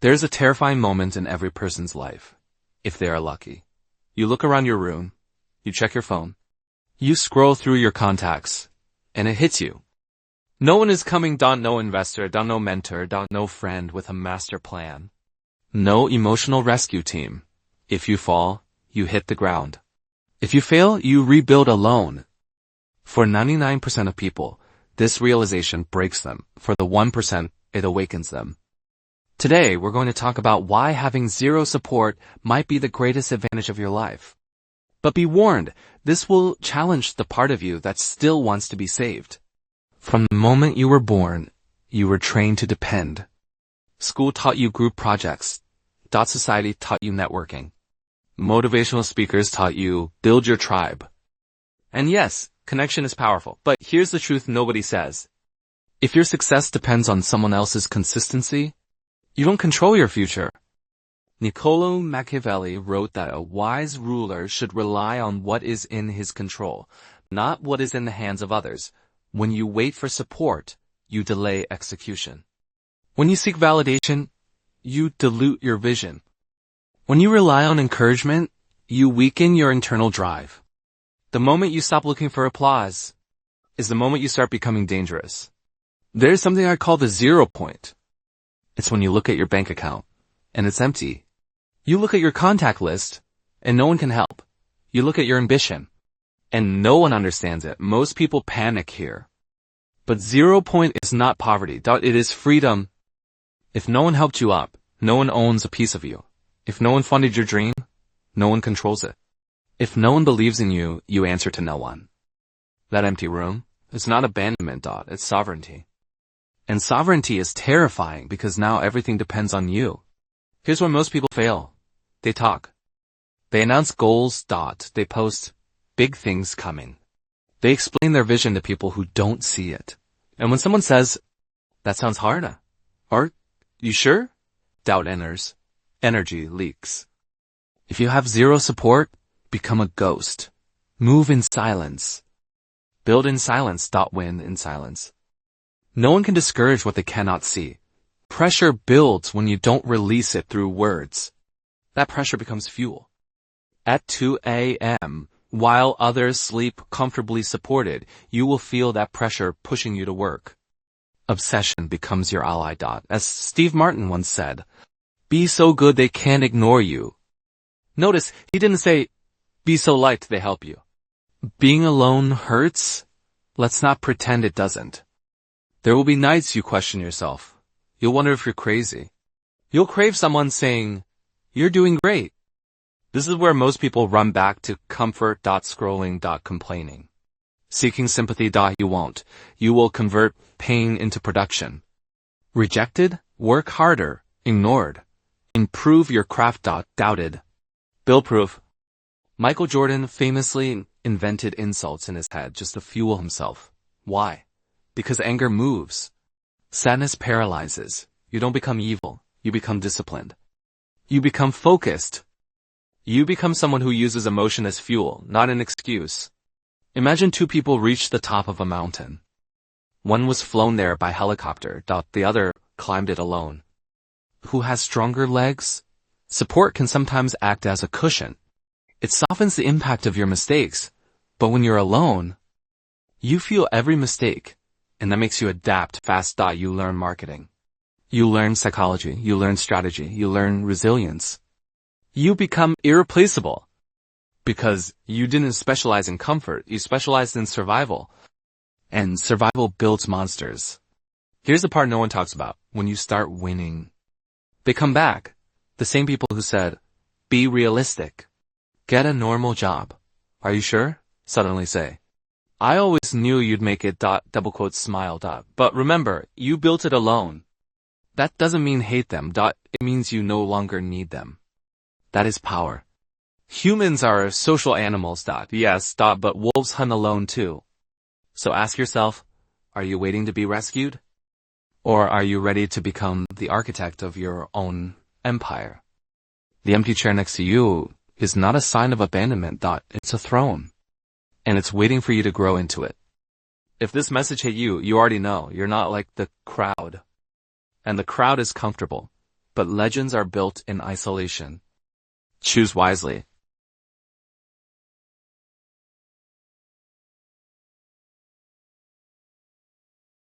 There's a terrifying moment in every person's life, if they are lucky. You look around your room, you check your phone, you scroll through your contacts, and it hits you. No one is coming. No investor. No mentor. No friend with a master plan. No emotional rescue team. If you fall, you hit the ground. If you fail, you rebuild alone. For 99% of people, this realization breaks them. For the 1%, it awakens them. Today, we're going to talk about why having zero support might be the greatest advantage of your life. But be warned, this will challenge the part of you that still wants to be saved. From the moment you were born, you were trained to depend. School taught you group projects. Society taught you networking. Motivational speakers taught you build your tribe. And yes, connection is powerful, but here's the truth nobody says. If your success depends on someone else's consistency, you don't control your future. Niccolo Machiavelli wrote that a wise ruler should rely on what is in his control, not what is in the hands of others. When you wait for support, you delay execution. When you seek validation, you dilute your vision. When you rely on encouragement, you weaken your internal drive. The moment you stop looking for applause is the moment you start becoming dangerous. There's something I call the 0 point. It's when you look at your bank account and it's empty. You look at your contact list and no one can help. You look at your ambition and no one understands it. Most people panic here. But 0 point is not poverty. It is freedom. If no one helped you up, no one owns a piece of you. If no one funded your dream, no one controls it. If no one believes in you, you answer to no one. That empty room is not abandonment. It's sovereignty. And sovereignty is terrifying because now everything depends on you. Here's where most people fail. They talk. They announce goals. They post big things coming. They explain their vision to people who don't see it. And when someone says, that sounds hard, or, you sure? Doubt enters. Energy leaks. If you have zero support, become a ghost. Move in silence. Build in silence. Win in silence. No one can discourage what they cannot see. Pressure builds when you don't release it through words. That pressure becomes fuel. At 2 a.m., while others sleep comfortably supported, you will feel that pressure pushing you to work. Obsession becomes your ally. As Steve Martin once said, be so good they can't ignore you. Notice, he didn't say, be so liked they help you. Being alone hurts? Let's not pretend it doesn't. There will be nights you question yourself. You'll wonder if you're crazy. You'll crave someone saying, you're doing great. This is where most people run back to comfort. Scrolling. Complaining. Seeking sympathy. You won't. You will convert pain into production. Rejected? Work harder. Ignored. Improve your craft. Doubted. Build proof. Michael Jordan famously invented insults in his head just to fuel himself. Why? Because anger moves. Sadness paralyzes. You don't become evil. You become disciplined. You become focused. You become someone who uses emotion as fuel, not an excuse. Imagine two people reached the top of a mountain. One was flown there by helicopter. The other climbed it alone. Who has stronger legs? Support can sometimes act as a cushion. It softens the impact of your mistakes. But when you're alone, you feel every mistake. And that makes you adapt fast. You learn marketing. You learn psychology. You learn strategy. You learn resilience. You become irreplaceable. Because you didn't specialize in comfort. You specialized in survival. And survival builds monsters. Here's the part no one talks about. When you start winning, they come back. The same people who said, be realistic. Get a normal job. Are you sure? Suddenly say, I always knew you'd make it. Smile. But remember, you built it alone. That doesn't mean hate them. It means you no longer need them. That is power. Humans are social animals. Yes. But wolves hunt alone too. So ask yourself, are you waiting to be rescued? Or are you ready to become the architect of your own empire? The empty chair next to you is not a sign of abandonment. It's a throne. And it's waiting for you to grow into it. If this message hit you, you already know you're not like the crowd. And the crowd is comfortable. But legends are built in isolation. Choose wisely.